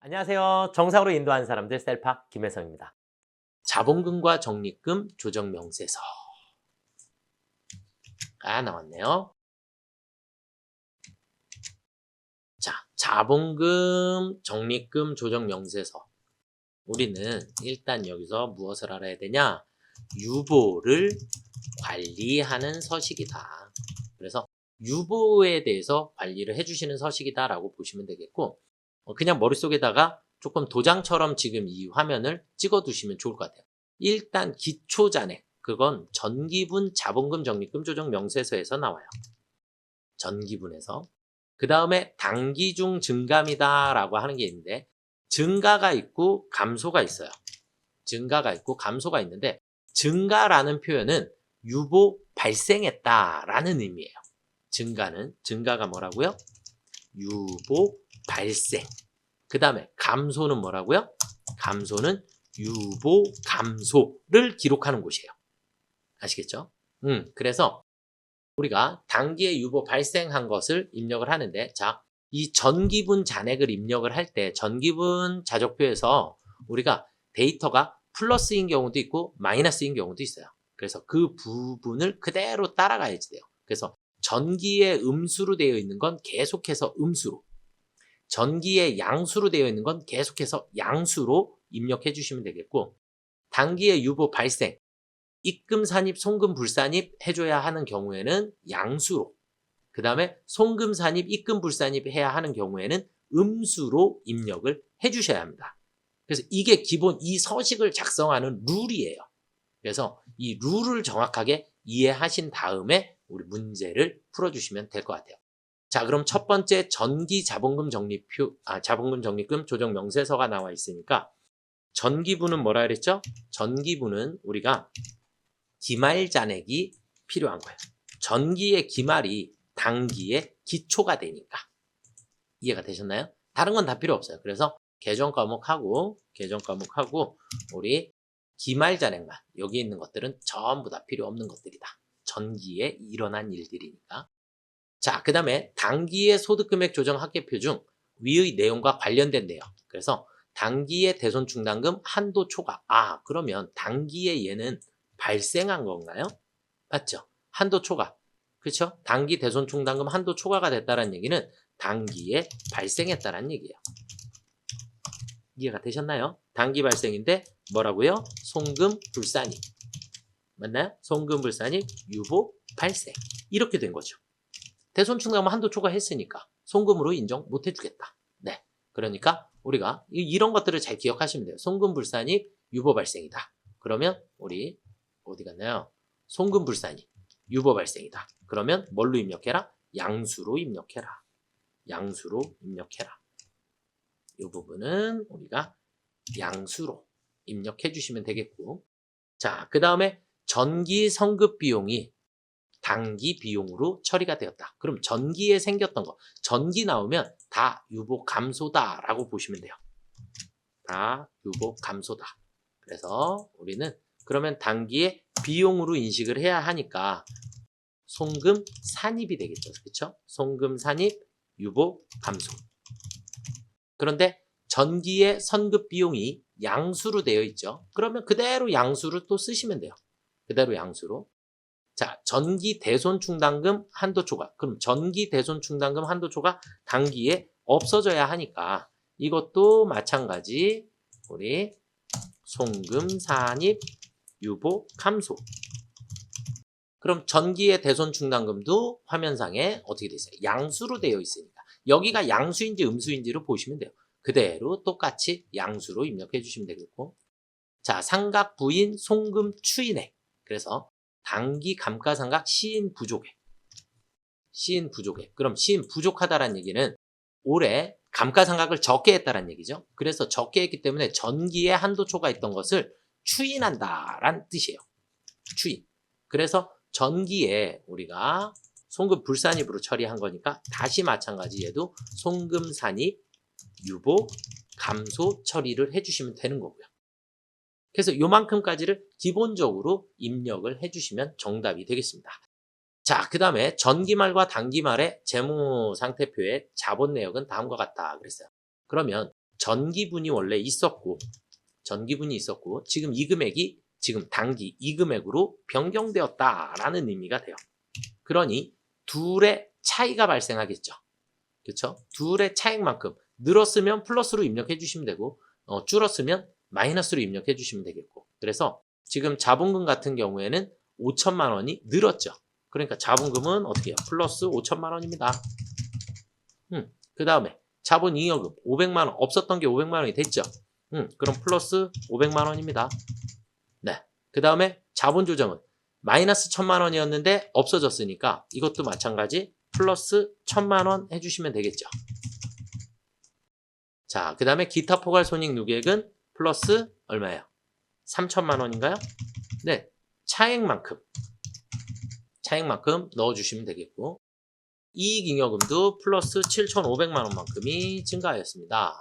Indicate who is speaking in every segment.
Speaker 1: 안녕하세요. 정상으로 인도하는 사람들 셀파 김혜성입니다. 자본금과 적립금 조정 명세서가 나왔네요. 자, 자본금, 적립금 조정 명세서. 우리는 일단 여기서 무엇을 알아야 되냐? 유보를 관리하는 서식이다. 그래서 유보에 대해서 관리를 해주시는 서식이다라고 보시면 되겠고, 그냥 머릿속에다가 조금 도장처럼 지금 이 화면을 찍어두시면 좋을 것 같아요. 일단 기초잔액, 그건 전기분 자본금 적립금 조정 명세서에서 나와요. 전기분에서. 그 다음에 단기 중 증감이다 라고 하는 게 있는데, 증가가 있고 감소가 있어요. 증가가 있고 감소가 있는데, 증가라는 표현은 유보 발생했다라는 의미예요. 증가가 뭐라고요? 유보 발생. 그 다음에 감소는 뭐라고요? 감소는 유보 감소를 기록하는 곳이에요. 아시겠죠? 그래서 우리가 단기에 유보 발생한 것을 입력을 하는데, 자, 이 전기분 잔액을 입력을 할 때 전기분 자적표에서 우리가 데이터가 플러스인 경우도 있고 마이너스인 경우도 있어요. 그래서 그 부분을 그대로 따라가야지 돼요. 그래서 전기에 음수로 되어 있는 건 계속해서 음수로, 전기에 양수로 되어 있는 건 계속해서 양수로 입력해 주시면 되겠고, 단기에 유보 발생, 입금 산입, 송금 불산입 해줘야 하는 경우에는 양수로, 그 다음에 송금 산입, 입금 불산입 해야 하는 경우에는 음수로 입력을 해주셔야 합니다. 그래서 이게 기본 이 서식을 작성하는 룰이에요. 그래서 이 룰을 정확하게 이해하신 다음에 우리 문제를 풀어주시면 될 것 같아요. 자, 그럼 첫 번째 전기 자본금 자본금 적립금 조정 명세서가 나와 있으니까, 전기분은 뭐라 그랬죠? 전기분은 우리가 기말 잔액이 필요한 거예요. 전기의 기말이 단기의 기초가 되니까. 이해가 되셨나요? 다른 건 다 필요 없어요. 그래서 계정 과목하고 우리 기말 잔액만, 여기 있는 것들은 전부 다 필요 없는 것들이다. 전기에 일어난 일들이니까. 자, 그 다음에 단기의 소득금액 조정 합계표 중 위의 내용과 관련된 내용. 그래서 단기의 대손충당금 한도 초과. 그러면 단기에 얘는 발생한 건가요? 맞죠? 한도 초과. 그렇죠? 단기 대손충당금 한도 초과가 됐다는 얘기는 단기에 발생했다는 얘기예요. 이해가 되셨나요? 단기 발생인데 뭐라고요? 송금 불산입. 맞나요? 송금 불산입 유보 발생. 이렇게 된 거죠. 대손충당금 한도 초과했으니까 송금으로 인정 못 해주겠다. 네. 그러니까 우리가 이런 것들을 잘 기억하시면 돼요. 송금 불산입 유보 발생이다. 그러면 우리 어디 갔나요? 송금 불산입 유보 발생이다. 그러면 뭘로 입력해라? 양수로 입력해라. 양수로 입력해라. 이 부분은 우리가 양수로 입력해 주시면 되겠고, 자, 그 다음에 전기 성급 비용이 단기 비용으로 처리가 되었다. 그럼 전기에 생겼던 거, 전기 나오면 다 유보 감소다라고 보시면 돼요. 다 유보 감소다. 그래서 우리는 그러면 단기에 비용으로 인식을 해야 하니까 송금 산입이 되겠죠. 그렇죠? 송금 산입 유보 감소. 그런데 전기의 선급 비용이 양수로 되어 있죠. 그러면 그대로 양수로 또 쓰시면 돼요. 그대로 양수로. 자, 전기 대손충당금 한도 초과. 그럼 전기 대손충당금 한도 초과 단기에 없어져야 하니까 이것도 마찬가지 우리 송금 산입 유보 감소. 그럼 전기의 대손충당금도 화면상에 어떻게 되어 있어요? 양수로 되어 있으니까 여기가 양수인지 음수인지로 보시면 돼요. 그대로 똑같이 양수로 입력해 주시면 되겠고, 자, 상각 부인 송금 추인액. 그래서 단기 감가상각 시인 부족액. 시인 부족액. 그럼 시인 부족하다라는 얘기는 올해 감가상각을 적게 했다라는 얘기죠. 그래서 적게 했기 때문에 전기에 한도 초과 있던 것을 추인한다라는 뜻이에요. 추인. 그래서 전기에 우리가 송금 불산입으로 처리한 거니까 다시 마찬가지 얘도 송금 산입 유보 감소 처리를 해주시면 되는 거고요. 그래서 요만큼까지를 기본적으로 입력을 해주시면 정답이 되겠습니다. 자, 그 다음에 전기말과 단기말의 재무상태표의 자본 내역은 다음과 같다 그랬어요. 그러면 전기분이 원래 있었고 지금 이 금액이 지금 단기 이 금액으로 변경되었다라는 의미가 돼요. 그러니 둘의 차이가 발생하겠죠. 그렇죠? 둘의 차익만큼 늘었으면 플러스로 입력해 주시면 되고 줄었으면 마이너스로 입력해 주시면 되겠고. 그래서 지금 자본금 같은 경우에는 5천만 원이 늘었죠. 그러니까 자본금은 어떻게 해요? 플러스 5천만 원입니다. 그 다음에 자본잉여금 500만 원 없었던 게 500만 원이 됐죠. 그럼 플러스 500만 원입니다. 네. 그 다음에 자본조정은 마이너스 1,000만 원이었는데 없어졌으니까 이것도 마찬가지 플러스 1,000만 원 해주시면 되겠죠. 자, 그 다음에 기타 포괄 손익 누계액은 플러스 얼마예요? 3,000만 원인가요? 네. 차액만큼 넣어주시면 되겠고, 이익잉여금도 플러스 7,500만 원만큼이 증가하였습니다.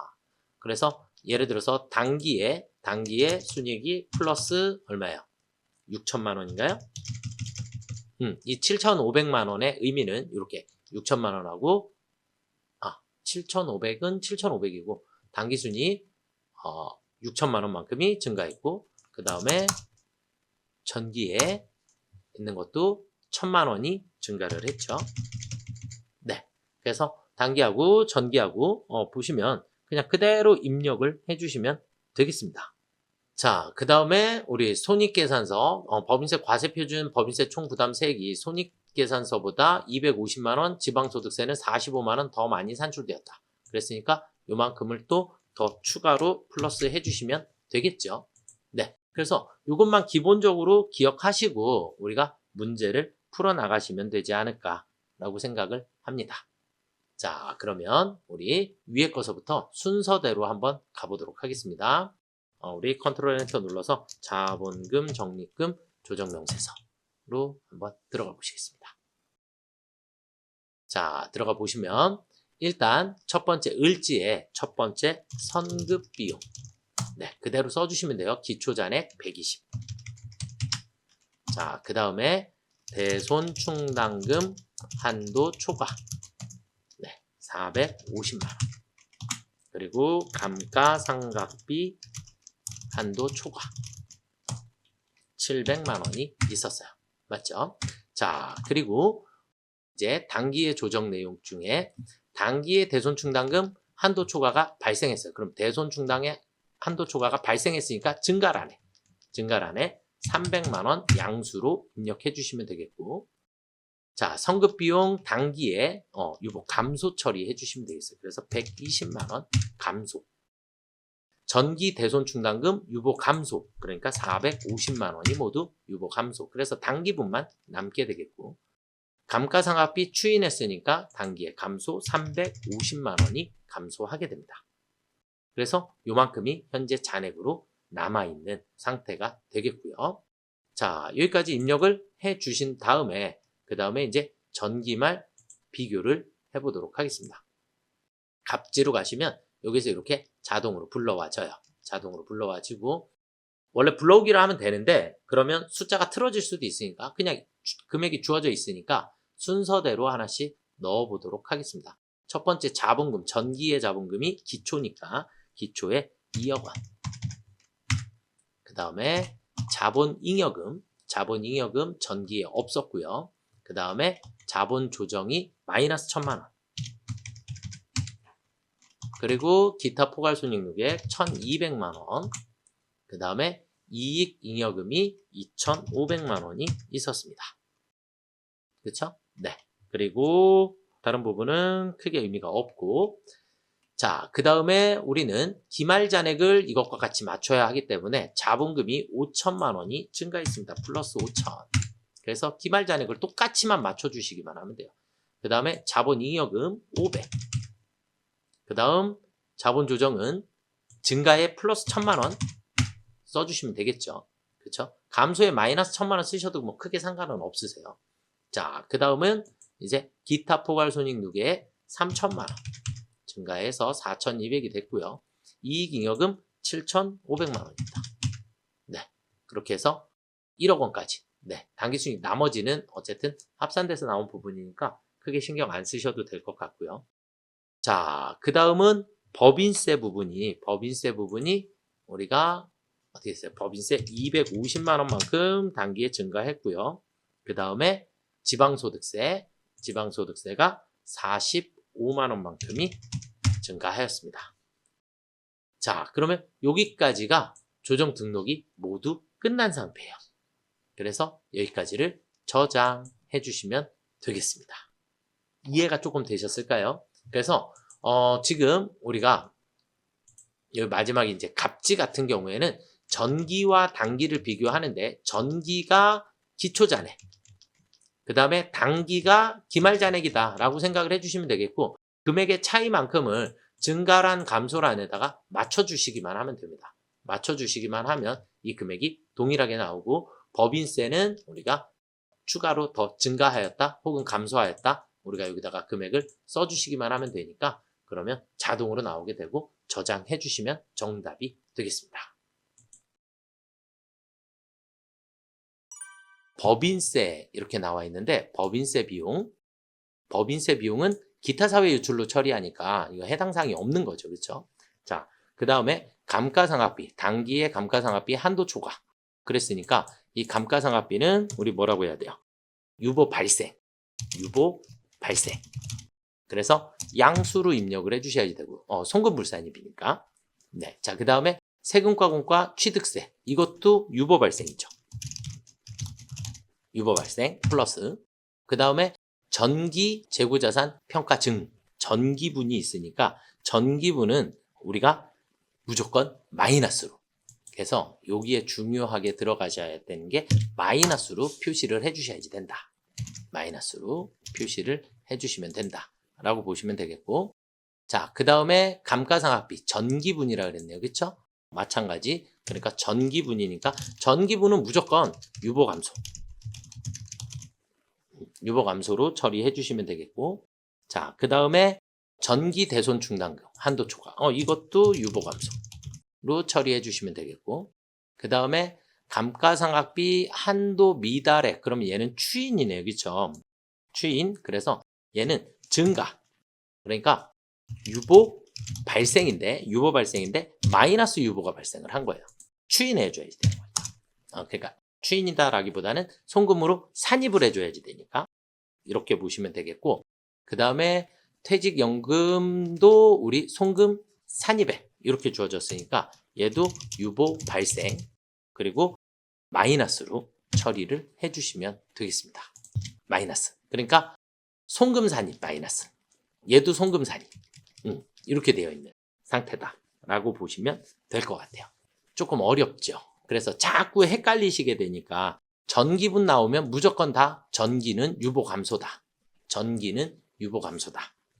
Speaker 1: 그래서 예를 들어서 단기에 순이익이 플러스 얼마예요? 6천만 원인가요? 이 7,500만 원의 의미는 이렇게 6천만 원하고 7,500은 7,500이고 단기 순이익 6천만 원만큼이 증가했고 그 다음에 전기에 있는 것도 1,000만 원이 증가를 했죠. 네, 그래서 단기하고 전기하고 보시면 그냥 그대로 입력을 해주시면 되겠습니다. 자, 그 다음에 우리 손익계산서 법인세 과세표준 법인세 총부담세액이 손익계산서보다 250만원, 지방소득세는 45만원 더 많이 산출되었다. 그랬으니까 요만큼을 또 더 추가로 플러스 해주시면 되겠죠. 네, 그래서 이것만 기본적으로 기억하시고 우리가 문제를 풀어나가시면 되지 않을까라고 생각을 합니다. 자, 그러면 우리 위에 거서부터 순서대로 한번 가보도록 하겠습니다. 우리 컨트롤 엔터 눌러서 자본금, 적립금, 조정명세서로 한번 들어가 보시겠습니다. 자, 들어가 보시면 일단 첫 번째 을지에 첫 번째 선급비용 네, 그대로 써주시면 돼요. 기초잔액 120. 자, 그 다음에 대손충당금 한도 초과 네, 450만원 그리고 감가상각비 한도 초과 700만원이 있었어요. 맞죠? 자, 그리고 이제 단기의 조정 내용 중에 단기의 대손충당금 한도 초과가 발생했어요. 그럼 대손충당의 한도 초과가 발생했으니까 증가란에 300만원 양수로 입력해 주시면 되겠고 자, 성급비용 단기에 유보 감소 처리해 주시면 되겠어요. 그래서 120만원 감소 전기 대손충당금 유보 감소 그러니까 450만원이 모두 유보 감소 그래서 단기분만 남게 되겠고 감가상각비 추인했으니까 단기에 감소 350만원이 감소하게 됩니다. 그래서 요만큼이 현재 잔액으로 남아있는 상태가 되겠고요. 자, 여기까지 입력을 해 주신 다음에 그 다음에 이제 전기말 비교를 해보도록 하겠습니다. 갑지로 가시면 여기서 이렇게 자동으로 불러와져요. 자동으로 불러와지고 원래 불러오기로 하면 되는데 그러면 숫자가 틀어질 수도 있으니까 그냥 금액이 주어져 있으니까 순서대로 하나씩 넣어보도록 하겠습니다. 첫 번째 자본금, 전기의 자본금이 기초니까 기초에 2억 원. 그 다음에 자본잉여금 전기에 없었고요. 그 다음에 자본조정이 마이너스 1,000만 원. 그리고 기타 포괄손익누계액 1,200만 원. 그 다음에 이익잉여금이 2,500만 원이 있었습니다. 그렇죠? 네. 그리고 다른 부분은 크게 의미가 없고 자, 그 다음에 우리는 기말잔액을 이것과 같이 맞춰야 하기 때문에 자본금이 5천만 원이 증가했습니다. 플러스 5천. 그래서 기말잔액을 똑같이만 맞춰주시기만 하면 돼요. 그 다음에 자본잉여금 500. 그 다음 자본조정은 증가에 플러스 1,000만 원 써주시면 되겠죠. 그렇죠? 감소에 마이너스 1,000만 원 쓰셔도 뭐 크게 상관은 없으세요. 자, 그 다음은 이제 기타 포괄손익누계에 3,000만 원 증가해서 4,200이 됐고요. 이익잉여금 7,500만 원입니다. 네, 그렇게 해서 1억 원까지. 네, 단기순이익 나머지는 어쨌든 합산돼서 나온 부분이니까 크게 신경 안 쓰셔도 될 것 같고요. 자, 그 다음은 법인세 부분이 우리가 어떻게 했어요? 법인세 250만 원만큼 단기에 증가했고요. 그 다음에 지방소득세가 45만 원만큼이 증가하였습니다. 자, 그러면 여기까지가 조정 등록이 모두 끝난 상태예요. 그래서 여기까지를 저장해 주시면 되겠습니다. 이해가 조금 되셨을까요? 그래서 지금 우리가 여기 마지막에 이제 갑지 같은 경우에는 전기와 단기를 비교하는데 전기가 기초잔액, 그 다음에 단기가 기말잔액이다 라고 생각을 해주시면 되겠고, 금액의 차이만큼을 증가란 감소란에다가 맞춰주시기만 하면 됩니다. 맞춰주시기만 하면 이 금액이 동일하게 나오고, 법인세는 우리가 추가로 더 증가하였다 혹은 감소하였다, 우리가 여기다가 금액을 써주시기만 하면 되니까 그러면 자동으로 나오게 되고 저장해 주시면 정답이 되겠습니다. 법인세 이렇게 나와 있는데, 법인세 비용은 기타 사회 유출로 처리하니까 이거 해당 사항이 없는 거죠. 그렇죠? 자, 그 다음에 감가상각비, 단기의 감가상각비 한도 초과. 그랬으니까 이 감가상각비는 우리 뭐라고 해야 돼요? 유보 발생. 그래서 양수로 입력을 해주셔야지 되고, 송금불산입이니까. 네, 자, 그 다음에 세금과 공과 취득세, 이것도 유보 발생이죠. 유보 발생 플러스, 그 다음에 전기 재고자산 평가 증, 전기분이 있으니까 전기분은 우리가 무조건 마이너스로. 그래서 여기에 중요하게 들어가셔야 되는 게 마이너스로 표시를 해주셔야지 된다. 마이너스로 표시를 해주시면 된다 라고 보시면 되겠고, 자, 그 다음에 감가상각비 전기분이라 그랬네요. 그쵸? 마찬가지. 그러니까 전기분이니까 전기분은 무조건 유보감소로 처리해 주시면 되겠고, 자, 그 다음에 전기 대손 충당금 한도 초과, 이것도 유보감소로 처리해 주시면 되겠고, 그 다음에 감가상각비 한도 미달액, 그러면 얘는 추인이네요. 그쵸? 추인. 그래서 얘는 증가. 그러니까 유보 발생인데 마이너스 유보가 발생을 한 거예요. 추인해 줘야지 되는 거예요. 그러니까 추인이다라기보다는 송금으로 산입을 해줘야지 되니까 이렇게 보시면 되겠고, 그 다음에 퇴직연금도 우리 송금 산입액 이렇게 주어졌으니까 얘도 유보 발생, 그리고 마이너스로 처리를 해주시면 되겠습니다. 마이너스. 그러니까 송금 산입 마이너스. 얘도 송금 산입. 이렇게 되어 있는 상태다라고 보시면 될 것 같아요. 조금 어렵죠. 그래서 자꾸 헷갈리시게 되니까 전기분 나오면 무조건 다 전기는 유보감소다.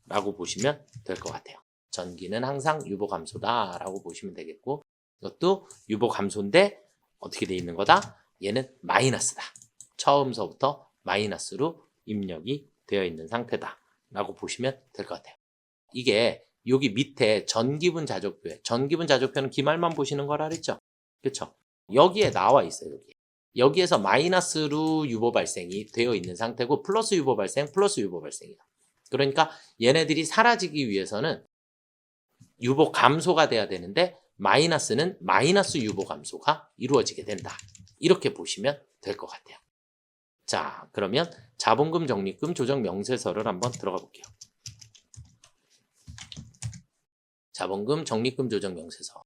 Speaker 1: 라고 보시면 될 것 같아요. 전기는 항상 유보감소다라고 보시면 되겠고, 이것도 유보감소인데 어떻게 돼 있는 거다? 얘는 마이너스다. 처음서부터 마이너스로 입력이 되어 있는 상태다 라고 보시면 될 것 같아요. 이게 여기 밑에 전기분 자족표는 기말만 보시는 거라 그랬죠? 그렇죠? 여기에 나와 있어요. 여기에서 마이너스로 유보 발생이 되어 있는 상태고, 플러스 유보 발생이에요. 그러니까 얘네들이 사라지기 위해서는 유보 감소가 돼야 되는데 마이너스는 마이너스 유보 감소가 이루어지게 된다. 이렇게 보시면 될 것 같아요. 자, 그러면 자본금 적립금 조정 명세서를 한번 들어가 볼게요. 자본금 적립금 조정 명세서.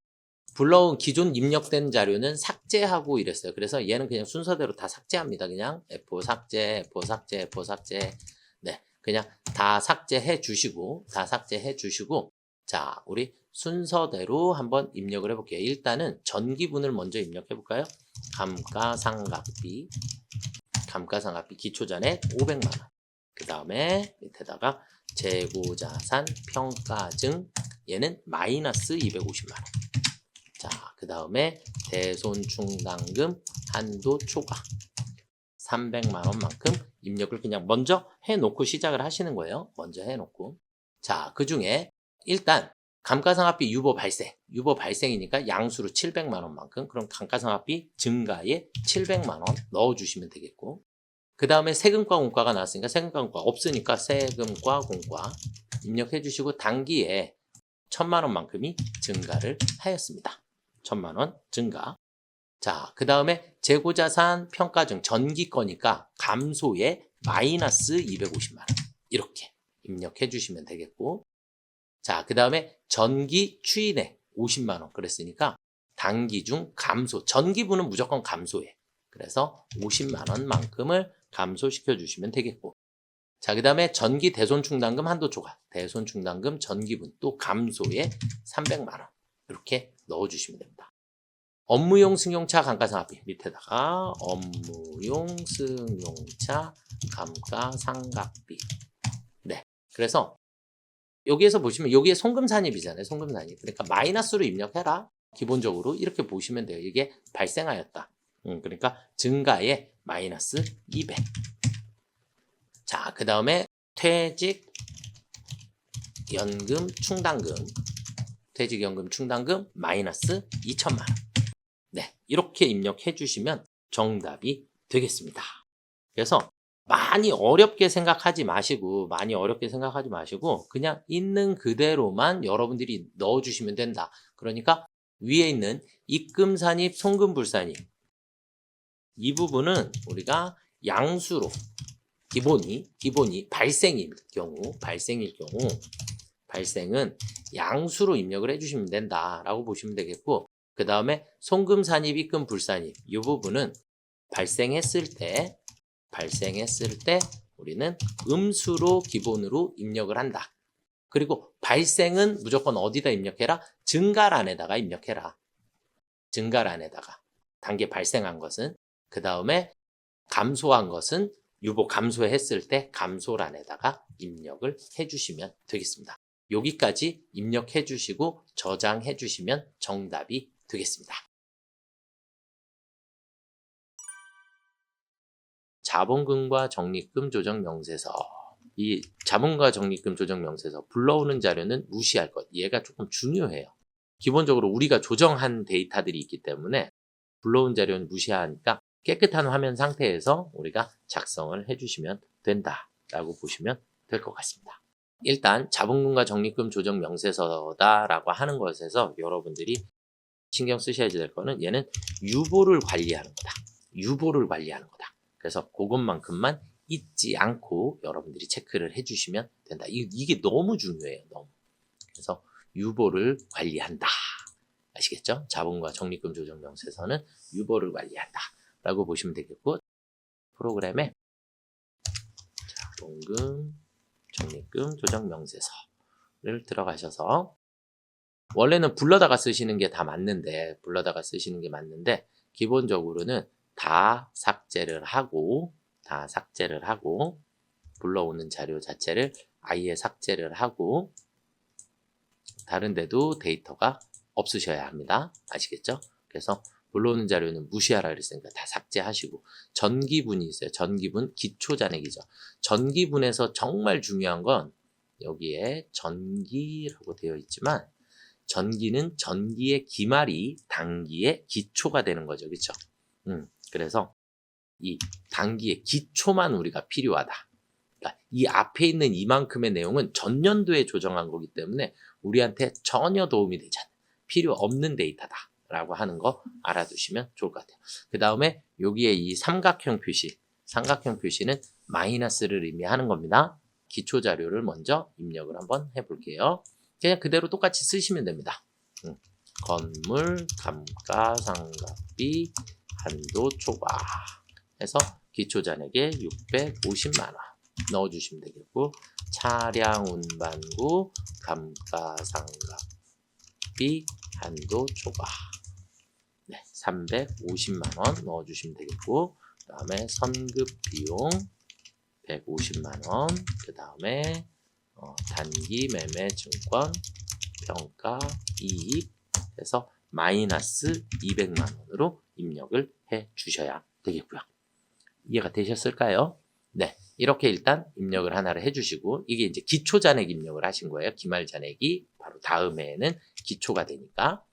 Speaker 1: 불러온 기존 입력된 자료는 삭제하고 이랬어요. 그래서 얘는 그냥 순서대로 다 삭제합니다. 그냥 F4 삭제, F4 삭제, F4 삭제. 네, 그냥 다 삭제해 주시고, 자, 우리 순서대로 한번 입력을 해볼게요. 일단은 전기분을 먼저 입력해 볼까요? 감가상각비 기초잔액 500만 원. 그 다음에 밑에다가 재고자산 평가증, 얘는 마이너스 250만 원. 자, 그 다음에 대손충당금 한도 초과 300만 원만큼 입력을 그냥 먼저 해놓고 시작을 하시는 거예요. 먼저 해놓고. 자, 그 중에 일단 감가상각비 유보 발생이니까 양수로 700만 원만큼, 그럼 감가상각비 증가에 700만 원 넣어주시면 되겠고, 그 다음에 세금과 공과가 나왔으니까 세금과 공과 없으니까 세금과 공과 입력해 주시고, 단기에 천만 원만큼이 증가를 하였습니다. 1,000만 원 증가. 자, 그 다음에 재고자산 평가증 전기 거니까 감소에 마이너스 250만 원. 이렇게 입력해 주시면 되겠고. 자, 그 다음에 전기 추인액 50만 원 그랬으니까 단기 중 감소. 전기분은 무조건 감소해. 그래서 50만 원만큼을 감소시켜 주시면 되겠고. 자, 그 다음에 전기 대손충당금 한도 초과. 대손충당금 전기분 또 감소에 300만 원. 이렇게 넣어주시면 됩니다. 업무용 승용차 감가상각비 밑에다가 업무용 승용차 감가상각비. 네. 그래서 여기에서 보시면 여기에 송금산입이잖아요. 송금산입. 그러니까 마이너스로 입력해라. 기본적으로 이렇게 보시면 돼요. 이게 발생하였다. 그러니까 증가에 마이너스 200. 자, 그 다음에 퇴직연금 충당금. 퇴직연금 충당금 마이너스 2천만 원. 네, 이렇게 입력해 주시면 정답이 되겠습니다. 그래서 많이 어렵게 생각하지 마시고 그냥 있는 그대로만 여러분들이 넣어주시면 된다. 그러니까 위에 있는 입금산입, 송금불산입 이 부분은 우리가 양수로 기본이 발생일 경우 발생은 양수로 입력을 해주시면 된다라고 보시면 되겠고, 그 다음에 송금산입, 입금불산입 이 부분은 발생했을 때 우리는 음수로 기본으로 입력을 한다. 그리고 발생은 무조건 어디다 입력해라? 증가란에다가 입력해라. 증가란에다가 단계 발생한 것은, 그 다음에 감소한 것은 유보 감소했을 때 감소란에다가 입력을 해주시면 되겠습니다. 여기까지 입력해 주시고 저장해 주시면 정답이 되겠습니다. 자본금과 적립금 조정 명세서. 이 자본과 적립금 조정 명세서 불러오는 자료는 무시할 것. 얘가 조금 중요해요. 기본적으로 우리가 조정한 데이터들이 있기 때문에 불러온 자료는 무시하니까 깨끗한 화면 상태에서 우리가 작성을 해주시면 된다라고 보시면 될 것 같습니다. 일단 자본금과 적립금 조정 명세서다라고 하는 것에서 여러분들이 신경 쓰셔야 될 거는 얘는 유보를 관리하는 거다. 유보를 관리하는 거다. 그래서 그것만큼만 잊지 않고 여러분들이 체크를 해주시면 된다. 이게 너무 중요해요. 너무. 그래서 유보를 관리한다. 아시겠죠? 자본과 적립금 조정 명세서는 유보를 관리한다. 라고 보시면 되겠고, 프로그램에 자본금, 적립금 조정 명세서를 들어가셔서 원래는 불러다가 쓰시는 게 맞는데 기본적으로는 다 삭제를 하고 불러오는 자료 자체를 아예 삭제를 하고 다른 데도 데이터가 없으셔야 합니다. 아시겠죠? 그래서 불러오는 자료는 무시하라 그랬으니까 다 삭제하시고, 전기분이 있어요. 전기분 기초잔액이죠. 전기분에서 정말 중요한 건 여기에 전기라고 되어 있지만 전기는 전기의 기말이 단기의 기초가 되는 거죠. 그렇죠? 그래서 이 단기의 기초만 우리가 필요하다. 그러니까 이 앞에 있는 이만큼의 내용은 전년도에 조정한 거기 때문에 우리한테 전혀 도움이 되지 않아요. 필요 없는 데이터다 라고 하는 거 알아두시면 좋을 것 같아요. 그 다음에 여기에 이 삼각형 표시는 마이너스를 의미하는 겁니다. 기초 자료를 먼저 입력을 한번 해볼게요. 그냥 그대로 똑같이 쓰시면 됩니다. 건물 감가상각비 한도 초과 해서 기초 잔액에 650만 원 넣어주시면 되겠고, 차량 운반구 감가상각비 한도 초과 350만 원 넣어주시면 되겠고, 그 다음에 선급 비용 150만 원, 그 다음에 단기 매매 증권 평가 이익 해서 마이너스 200만 원으로 입력을 해 주셔야 되겠고요. 이해가 되셨을까요? 네. 이렇게 일단 입력을 하나를 해주시고, 이게 이제 기초 잔액 입력을 하신 거예요. 기말 잔액이 바로 다음에는 기초가 되니까.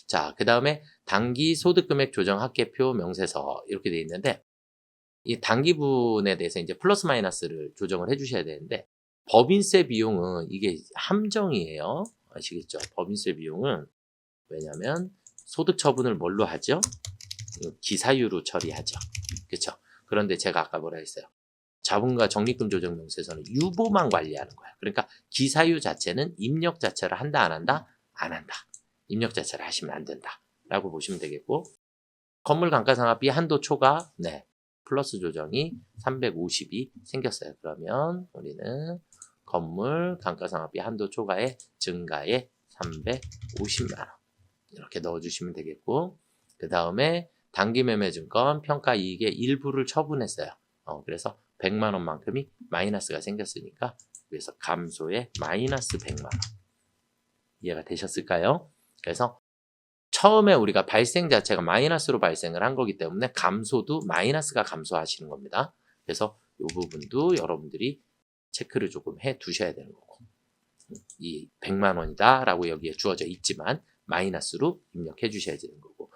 Speaker 1: 자, 그 다음에 단기 소득금액 조정 합계표 명세서 이렇게 되어 있는데, 이 단기분에 대해서 이제 플러스 마이너스를 조정을 해주셔야 되는데, 법인세 비용은 이게 함정이에요. 아시겠죠? 법인세 비용은 왜냐면 소득 처분을 뭘로 하죠? 기사유로 처리하죠. 그렇죠? 그런데 제가 아까 뭐라 했어요? 자본과 적립금 조정 명세서는 유보만 관리하는 거야. 그러니까 기사유 자체는 입력 자체를 한다 안 한다? 안 한다. 입력 자체를 하시면 안 된다. 라고 보시면 되겠고 건물 감가상각비 한도 초과 플러스 조정이 350이 생겼어요. 그러면 우리는 건물 감가상각비 한도 초과의 증가에 350만 원 이렇게 넣어주시면 되겠고 그 다음에 단기매매증권 평가이익의 일부를 처분했어요. 그래서 100만 원만큼이 마이너스가 생겼으니까 그래서 감소에 마이너스 100만 원 이해가 되셨을까요? 그래서 처음에 우리가 발생 자체가 마이너스로 발생을 한 거기 때문에 감소도 마이너스가 감소하시는 겁니다. 그래서 이 부분도 여러분들이 체크를 조금 해 두셔야 되는 거고 이 100만 원이다 라고 여기에 주어져 있지만 마이너스로 입력해 주셔야 되는 거고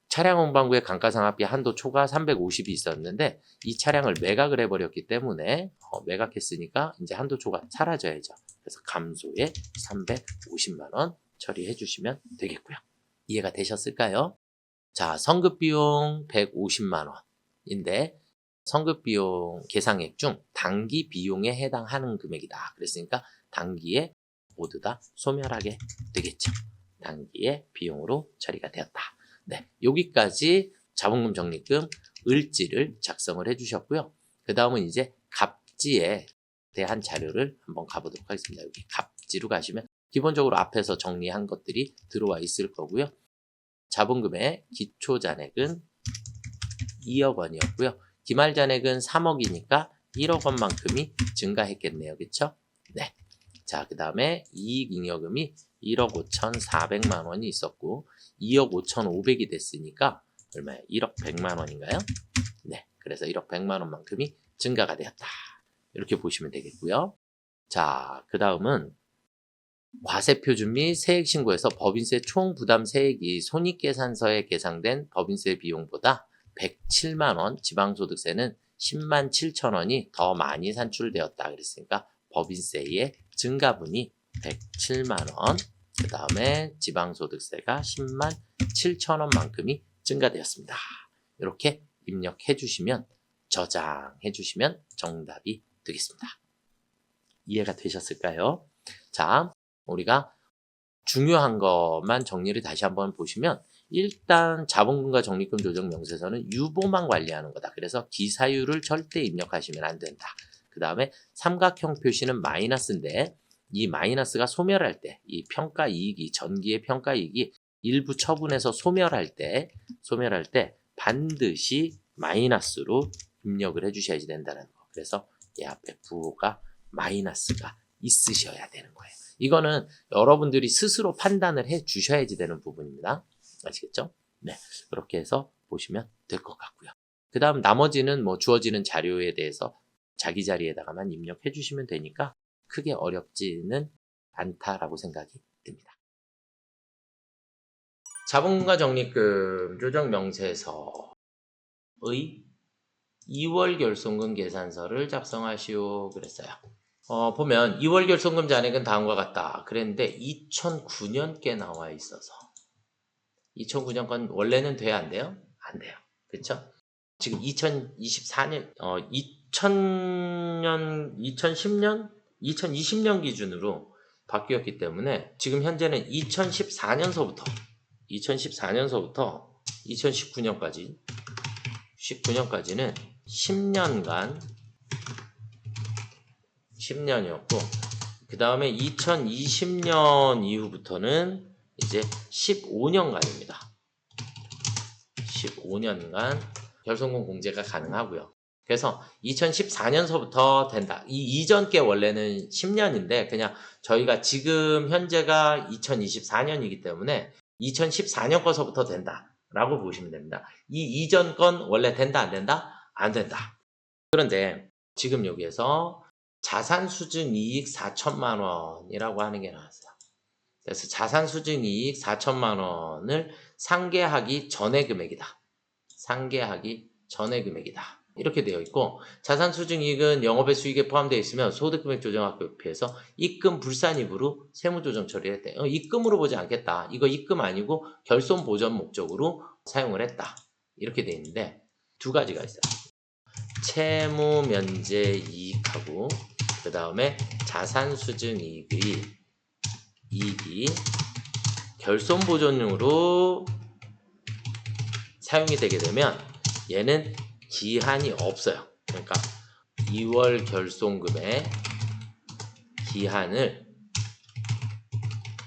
Speaker 1: 차량 운반구의 감가상각비 한도 초과 350이 있었는데 이 차량을 매각을 해버렸기 때문에 매각했으니까 이제 한도 초과 사라져야죠. 그래서 감소에 350만 원 처리해 주시면 되겠고요. 이해가 되셨을까요? 자, 선급비용 150만 원인데 선급비용 계상액 중 단기 비용에 해당하는 금액이다. 그랬으니까 단기에 모두 다 소멸하게 되겠죠. 단기의 비용으로 처리가 되었다. 네, 여기까지 자본금 적립금 을지를 작성을 해주셨고요. 그 다음은 이제 갑지에 대한 자료를 한번 가보도록 하겠습니다. 여기 갑지로 가시면 기본적으로 앞에서 정리한 것들이 들어와 있을 거고요. 자본금의 기초잔액은 2억 원이었고요. 기말잔액은 3억이니까 1억 원만큼이 증가했겠네요. 그쵸? 네. 자, 그 다음에 이익잉여금이 1억 5,400만 원이 있었고 2억 5,500이 됐으니까 얼마예요? 1억 100만 원인가요? 네. 그래서 1억 100만 원만큼이 증가가 되었다. 이렇게 보시면 되겠고요. 자, 그 다음은 과세표준 및 세액신고에서 법인세 총부담 세액이 손익계산서에 계상된 법인세 비용보다 107만 원, 지방소득세는 10만 7천 원이 더 많이 산출되었다. 그랬으니까 법인세의 증가분이 107만 원, 그 다음에 지방소득세가 10만 7천 원만큼이 증가되었습니다. 이렇게 입력해 주시면 저장해 주시면 정답이 되겠습니다. 이해가 되셨을까요? 자, 우리가 중요한 것만 정리를 다시 한번 보시면 일단 자본금과 적립금 조정 명세서는 유보만 관리하는 거다. 그래서 기사유를 절대 입력하시면 안 된다. 그 다음에 삼각형 표시는 마이너스인데 이 마이너스가 소멸할 때 이 평가이익이 전기의 평가이익이 일부 처분해서 소멸할 때 반드시 마이너스로 입력을 해주셔야지 된다는 거. 그래서 이 앞에 부호가 마이너스가 있으셔야 되는 거예요. 이거는 여러분들이 스스로 판단을 해 주셔야지 되는 부분입니다. 아시겠죠? 네. 그렇게 해서 보시면 될 것 같고요. 그 다음 나머지는 뭐 주어지는 자료에 대해서 자기 자리에다가만 입력해 주시면 되니까 크게 어렵지는 않다라고 생각이 듭니다. 자본금과 적립금 조정 명세서의 2월 결손금 계산서를 작성하시오 그랬어요. 보면 2월 결손금 잔액은 다음과 같다. 그랬는데 2009년께 나와 있어서 2009년 건 원래는 돼야 안 돼요? 안 돼요. 그렇죠? 지금 2024년 2010년 2020년 기준으로 바뀌었기 때문에 지금 현재는 2014년서부터 2019년까지는 10년이었고 그 다음에 2020년 이후부터는 이제 15년간입니다. 15년간 결손금 공제가 가능하고요. 그래서 2014년서부터 된다. 이 이전 게 원래는 10년인데 그냥 저희가 지금 현재가 2024년이기 때문에 2014년 거서부터 된다 라고 보시면 됩니다. 이 이전 건 원래 된다 안 된다? 안 된다. 그런데 지금 여기에서 자산 수증 이익 4천만 원이라고 하는 게 나왔어요. 그래서 자산 수증 이익 4천만 원을 상계하기 전의 금액이다. 상계하기 전의 금액이다. 이렇게 되어 있고 자산 수증이익은 영업의 수익에 포함되어 있으면 소득금액 조정학급에서 입금 불산입으로 세무조정 처리를 했대. 입금으로 보지 않겠다. 이거 입금 아니고 결손 보전 목적으로 사용을 했다. 이렇게 되어 있는데 두 가지가 있어요. 채무 면제 이익하고 그 다음에 자산 수증 이익이 결손 보전용으로 사용이 되게 되면 얘는 기한이 없어요. 그러니까 2월 결손금의 기한을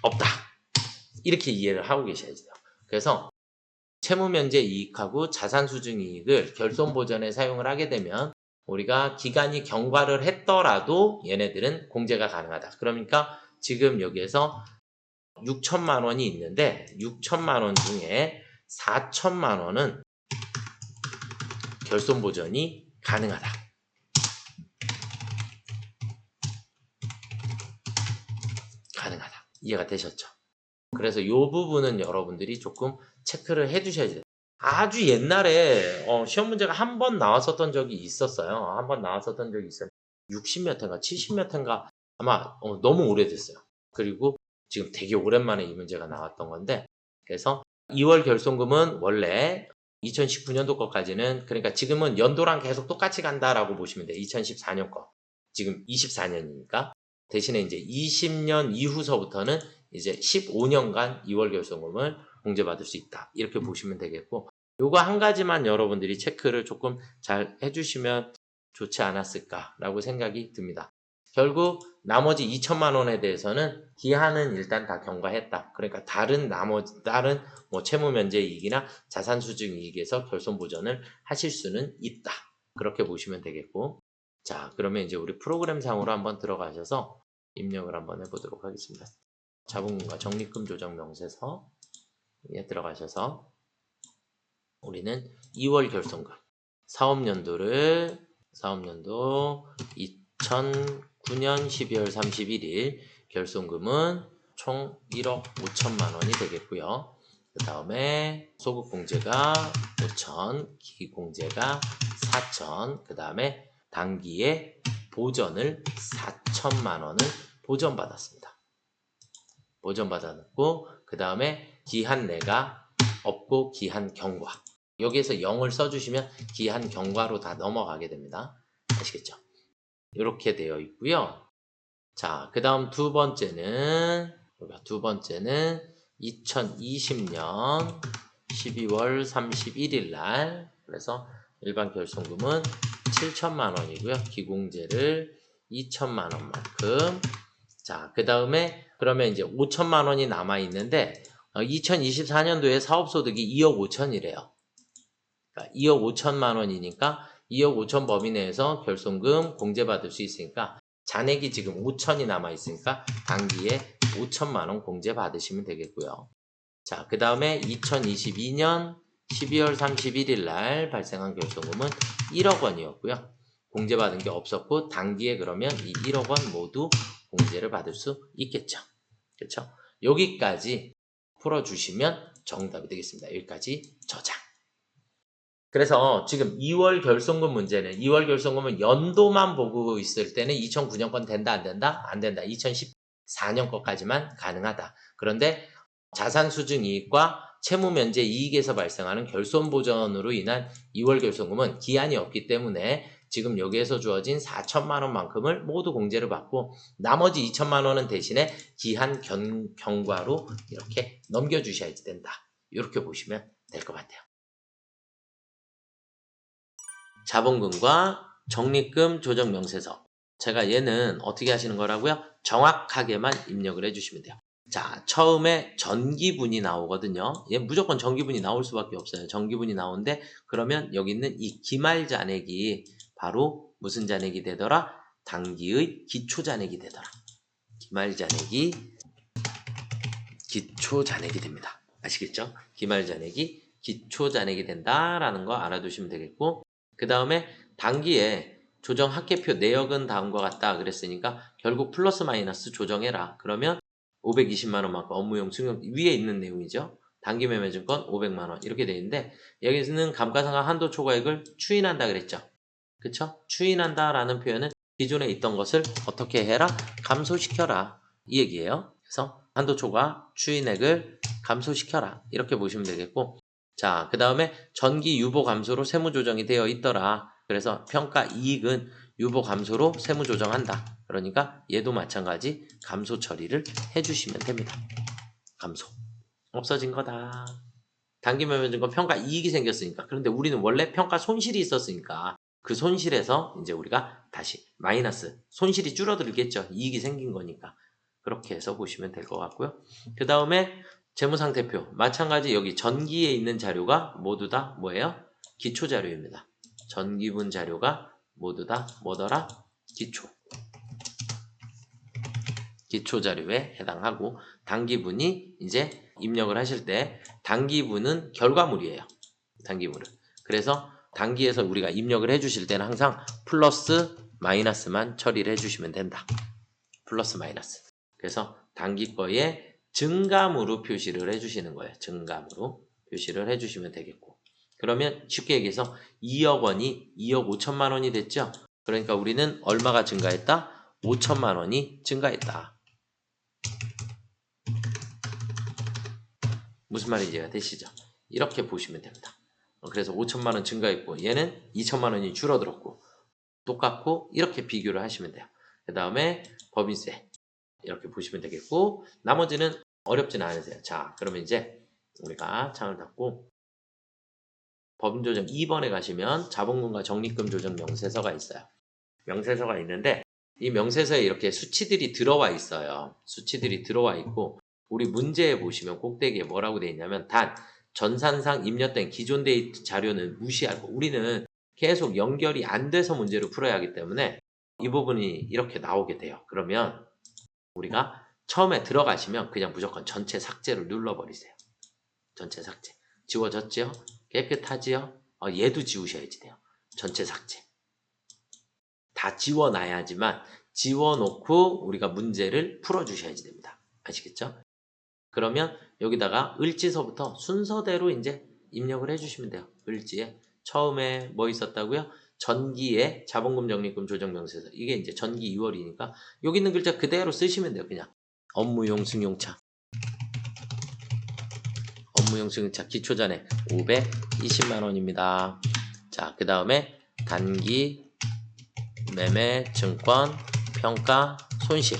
Speaker 1: 없다. 이렇게 이해를 하고 계셔야 돼요. 그래서 채무면제 이익하고 자산수증 이익을 결손보전에 사용을 하게 되면 우리가 기간이 경과를 했더라도 얘네들은 공제가 가능하다. 그러니까 지금 여기에서 6천만 원이 있는데 6천만 원 중에 4천만 원은 결손보전이 가능하다. 가능하다. 이해가 되셨죠? 그래서 이 부분은 여러분들이 조금 체크를 해주셔야 돼요. 아주 옛날에 시험 문제가 한 번 나왔었던 적이 있었어요. 한 번 나왔었던 적이 있어요. 60몇 회인가 70몇 회인가 아마 너무 오래됐어요. 그리고 지금 되게 오랜만에 이 문제가 나왔던 건데 그래서 2월 결손금은 원래 2019년도 거까지는 그러니까 지금은 연도랑 계속 똑같이 간다라고 보시면 돼요. 2014년 거. 지금 24년이니까 대신에 이제 20년 이후서부터는 이제 15년간 2월 결손금을 공제받을 수 있다. 이렇게 보시면 되겠고 요거 한 가지만 여러분들이 체크를 조금 잘 해주시면 좋지 않았을까라고 생각이 듭니다. 결국 나머지 2천만 원에 대해서는 기한은 일단 다 경과했다. 그러니까 다른 뭐 채무 면제 이익이나 자산 수증 이익에서 결손 보전을 하실 수는 있다. 그렇게 보시면 되겠고 자 그러면 이제 우리 프로그램 상으로 한번 들어가셔서 입력을 한번 해보도록 하겠습니다. 자본금과 적립금 조정 명세서에 들어가셔서 우리는 2월 결손금 사업연도 2009년 12월 31일 결손금은 총 1억 5천만 원이 되겠고요. 그 다음에 소급공제가 5천, 기공제가 4천, 그 다음에 단기에 보전을 4천만 원을 보전받았습니다. 보전받았고 그 다음에 기한 내가 없고 기한 경과 여기에서 0을 써주시면 기한 경과로 다 넘어가게 됩니다. 아시겠죠? 이렇게 되어 있고요. 자, 그 다음 두 번째는 2020년 12월 31일 날 그래서 일반 결손금은 7천만 원이고요. 기공제를 2천만 원만큼 자, 그 다음에 그러면 이제 5천만 원이 남아 있는데 2024년도에 사업소득이 2억 5천이래요. 그러니까 2억 5천만 원이니까 2억 5천 범위 내에서 결손금 공제받을 수 있으니까 잔액이 지금 5천이 남아 있으니까 단기에 5천만 원 공제받으시면 되겠고요. 자, 그 다음에 2022년 12월 31일 날 발생한 결손금은 1억 원이었고요. 공제받은 게 없었고 단기에 그러면 이 1억 원 모두 공제를 받을 수 있겠죠. 그렇죠? 여기까지 풀어주시면 정답이 되겠습니다. 여기까지 저장. 그래서 지금 2월 결손금 문제는 2월 결손금은 연도만 보고 있을 때는 2009년 건 된다 안 된다? 안 된다. 2014년 거까지만 가능하다. 그런데 자산 수증 이익과 채무 면제 이익에서 발생하는 결손 보전으로 인한 2월 결손금은 기한이 없기 때문에 지금 여기에서 주어진 4천만 원만큼을 모두 공제를 받고 나머지 2천만 원은 대신에 기한 경과로 이렇게 넘겨주셔야 된다. 이렇게 보시면 될 것 같아요. 자본금과 적립금 조정 명세서 제가 얘는 어떻게 하시는 거라고요? 정확하게만 입력을 해주시면 돼요. 자, 처음에 전기분이 나오거든요. 얘 무조건 전기분이 나올 수밖에 없어요. 전기분이 나오는데 그러면 여기 있는 이 기말 잔액이 바로 무슨 잔액이 되더라? 단기의 기초 잔액이 되더라. 기말 잔액이 기초 잔액이 됩니다. 아시겠죠? 기말 잔액이 기초 잔액이 된다라는 거 알아두시면 되겠고 그 다음에 단기에 조정 합계표 내역은 다음과 같다 그랬으니까 결국 플러스 마이너스 조정해라. 그러면 520만원만큼 업무용 승용 위에 있는 내용이죠. 단기 매매증권 500만원 이렇게 되어 있는데 여기서는 감가상각 한도 초과액을 추인한다 그랬죠. 그쵸? 추인한다 라는 표현은 기존에 있던 것을 어떻게 해라? 감소시켜라. 이 얘기예요. 그래서 한도 초과 추인액을 감소시켜라. 이렇게 보시면 되겠고, 자, 그 다음에 전기 유보 감소로 세무 조정이 되어 있더라. 그래서 평가 이익은 유보 감소로 세무 조정한다. 그러니까 얘도 마찬가지 감소 처리를 해주시면 됩니다. 감소. 없어진 거다. 단기 매매증권 평가 이익이 생겼으니까. 그런데 우리는 원래 평가 손실이 있었으니까 그 손실에서 이제 우리가 다시 마이너스, 손실이 줄어들겠죠. 이익이 생긴 거니까. 그렇게 해서 보시면 될 것 같고요. 그 다음에 재무상태표. 마찬가지 여기 전기에 있는 자료가 모두 다 뭐예요? 기초 자료입니다. 전기분 자료가 모두 다 뭐더라? 기초. 기초 자료에 해당하고, 단기분이 이제 입력을 하실 때 단기분은 결과물이에요. 단기물은. 그래서 단기에서 우리가 입력을 해주실 때는 항상 플러스 마이너스만 처리를 해주시면 된다. 플러스 마이너스. 그래서 단기 거에 증감으로 표시를 해주시는 거예요. 증감으로 표시를 해주시면 되겠고, 그러면 쉽게 얘기해서 2억 원이 2억 5천만 원이 됐죠. 그러니까 우리는 얼마가 증가했다? 5천만 원이 증가했다. 무슨 말인지 이해가 되시죠? 이렇게 보시면 됩니다. 그래서 5천만 원 증가했고 얘는 2천만 원이 줄어들었고, 똑같고 이렇게 비교를 하시면 돼요. 그 다음에 법인세 이렇게 보시면 되겠고, 나머지는 어렵지는 않으세요. 자, 그러면 이제 우리가 창을 닫고 법인조정 2번에 가시면 자본금과 적립금 조정 명세서가 있어요. 명세서가 있는데 이 명세서에 이렇게 수치들이 들어와 있어요. 수치들이 들어와 있고, 우리 문제에 보시면 꼭대기에 뭐라고 되어 있냐면, 단 전산상 입력된 기존 데이터 자료는 무시하고, 우리는 계속 연결이 안 돼서 문제를 풀어야 하기 때문에 이 부분이 이렇게 나오게 돼요. 그러면 우리가 처음에 들어가시면 그냥 무조건 전체 삭제를 눌러버리세요. 전체 삭제. 지워졌지요? 깨끗하지요? 얘도 지우셔야지 돼요. 전체 삭제. 다 지워놔야지만 지워놓고 우리가 문제를 풀어주셔야지 됩니다. 아시겠죠? 그러면 여기다가 을지서부터 순서대로 이제 입력을 해주시면 돼요. 을지에 처음에 뭐 있었다고요? 전기에 자본금 적립금 조정명세서. 이게 이제 전기 2월이니까 여기 있는 글자 그대로 쓰시면 돼요. 그냥 업무용 승용차, 업무용 승용차 기초잔액 520만 원입니다. 자, 그 다음에 단기 매매 증권 평가 손실,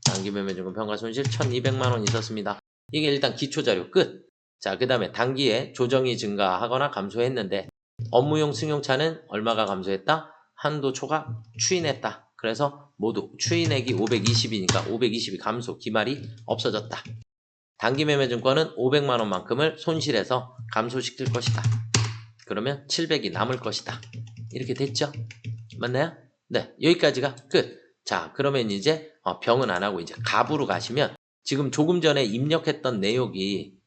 Speaker 1: 단기 매매 증권 평가 손실 1200만 원 있었습니다. 이게 일단 기초 자료 끝. 자, 그 다음에 단기에 조정이 증가하거나 감소했는데 업무용 승용차는 얼마가 감소했다? 한도 초과 추인했다. 그래서 모두 추인액이 520이니까 520이 감소, 기말이 없어졌다. 단기 매매 증권은 500만 원만큼을 손실해서 감소시킬 것이다. 그러면 700이 남을 것이다. 이렇게 됐죠? 맞나요? 네, 여기까지가 끝. 자, 그러면 이제 병은 안 하고 이제 갑으로 가시면 지금 조금 전에 입력했던 내역이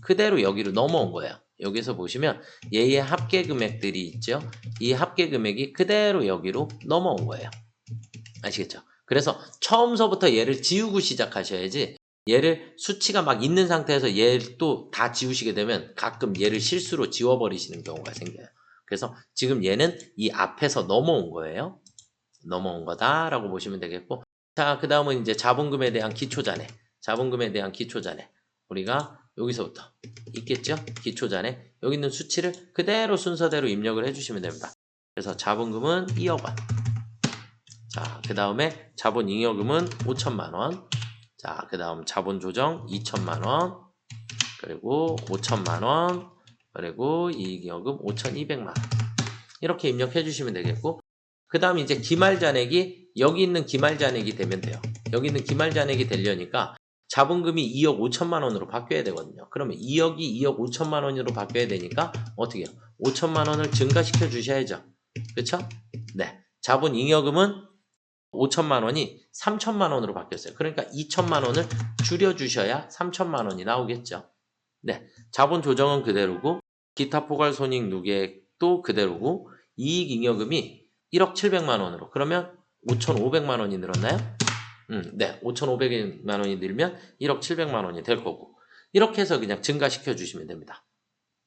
Speaker 1: 그대로 여기로 넘어온 거예요. 여기서 보시면 얘의 합계 금액들이 있죠. 이 합계 금액이 그대로 여기로 넘어온 거예요. 아시겠죠? 그래서 처음서부터 얘를 지우고 시작하셔야지, 얘를 수치가 막 있는 상태에서 얘를 또 다 지우시게 되면 가끔 얘를 실수로 지워버리시는 경우가 생겨요. 그래서 지금 얘는 이 앞에서 넘어온 거예요. 넘어온 거다라고 보시면 되겠고, 자, 그 다음은 이제 자본금에 대한 기초잔액. 자본금에 대한 기초잔액. 우리가 여기서부터 있겠죠? 기초잔액. 여기 있는 수치를 그대로 순서대로 입력을 해주시면 됩니다. 그래서 자본금은 2억 원. 자, 그 다음에 자본잉여금은 5천만 원. 자, 그 다음 자본조정 2천만 원. 그리고 5천만 원. 그리고 이익잉여금 5,200만 원. 이렇게 입력해 주시면 되겠고, 그 다음 이제 기말잔액이 여기 있는 기말잔액이 되면 돼요. 여기 있는 기말잔액이 되려니까 자본금이 2억 5천만 원으로 바뀌어야 되거든요. 그러면 2억이 2억 5천만 원으로 바뀌어야 되니까 어떻게 해요? 5천만 원을 증가시켜 주셔야죠. 그렇죠? 네. 자본잉여금은 5천만 원이 3천만 원으로 바뀌었어요. 그러니까 2천만 원을 줄여주셔야 3천만 원이 나오겠죠. 네. 자본 조정은 그대로고, 기타 포괄 손익 누계도 그대로고, 이익잉여금이 1억 700만 원으로, 그러면 5,500만 원이 늘었나요? 네. 5,500만 원이 늘면 1억 700만 원이 될 거고, 이렇게 해서 그냥 증가시켜 주시면 됩니다.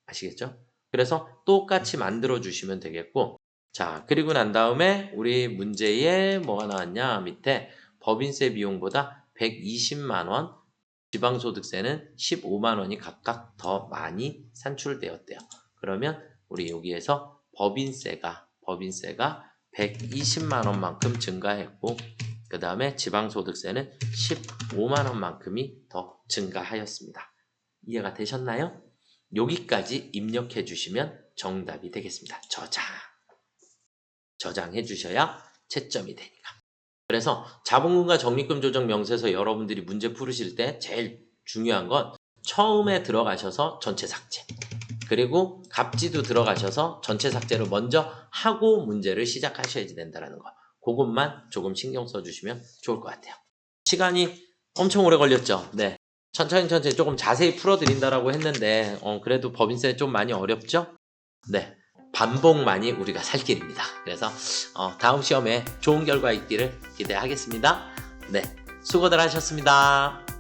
Speaker 1: 아시겠죠? 그래서 똑같이 만들어 주시면 되겠고, 자, 그리고 난 다음에 우리 문제에 뭐가 나왔냐? 밑에 법인세 비용보다 120만 원, 지방소득세는 15만 원이 각각 더 많이 산출되었대요. 그러면 우리 여기에서 법인세가 120만 원만큼 증가했고, 그 다음에 지방소득세는 15만 원만큼이 더 증가하였습니다. 이해가 되셨나요? 여기까지 입력해 주시면 정답이 되겠습니다. 저장해 주셔야 채점이 되니까. 그래서 자본금과 적립금 조정 명세서 여러분들이 문제 풀으실 때 제일 중요한 건 처음에 들어가셔서 전체 삭제, 그리고 갑지도 들어가셔서 전체 삭제를 먼저 하고 문제를 시작하셔야 된다는 거. 그것만 조금 신경 써주시면 좋을 것 같아요. 시간이 엄청 오래 걸렸죠. 네, 천천히 조금 자세히 풀어드린다라고 했는데 그래도 법인세 좀 많이 어렵죠? 네, 반복만이 우리가 살 길입니다. 그래서 다음 시험에 좋은 결과 있기를 기대하겠습니다. 네, 수고들 하셨습니다.